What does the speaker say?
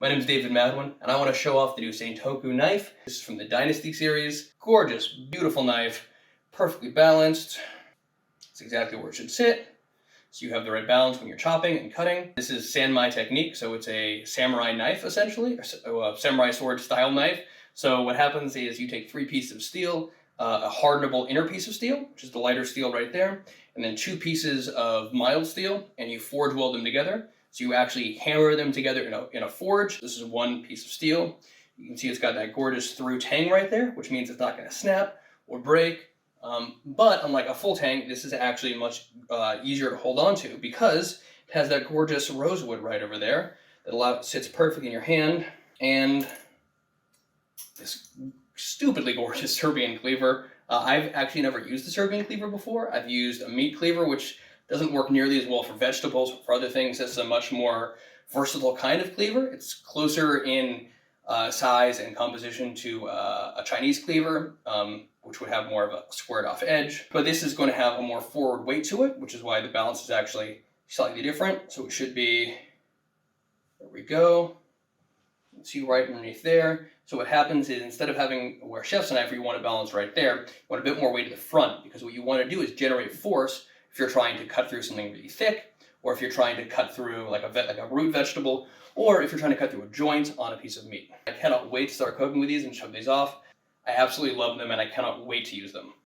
My name is David Madwin, and I want to show off the new Sentoku knife. This is from the Dynasty series. Gorgeous, beautiful knife, perfectly balanced. It's exactly where it should sit, so you have the right balance when you're chopping and cutting. This is Sanmai technique, so it's a samurai knife, essentially, or a samurai sword style knife. So what happens is you take 3 pieces of steel, a hardenable inner piece of steel, which is the lighter steel right there, and then 2 pieces of mild steel, and you forge weld them together. So you actually hammer them together in a forge. This is 1 piece of steel. You can see it's got that gorgeous through tang right there, which means it's not going to snap or break. But unlike a full tang, this is actually much easier to hold on to because it has that gorgeous rosewood right over there that sits perfect in your hand, and this stupidly gorgeous Serbian cleaver. I've actually never used the Serbian cleaver before. I've used a meat cleaver, which doesn't work nearly as well for vegetables. For other things, this is a much more versatile kind of cleaver. It's closer in size and composition to a Chinese cleaver, which would have more of a squared off edge. But this is going to have a more forward weight to it, which is why the balance is actually slightly different. So it should be, there we go. You can see right underneath there. So what happens is instead of having where a chef's knife, where you want to balance right there, you want a bit more weight to the front, because what you want to do is generate force if you're trying to cut through something really thick, or if you're trying to cut through like a root vegetable, or if you're trying to cut through a joint on a piece of meat. I cannot wait to start cooking with these and show these off. I absolutely love them, and I cannot wait to use them.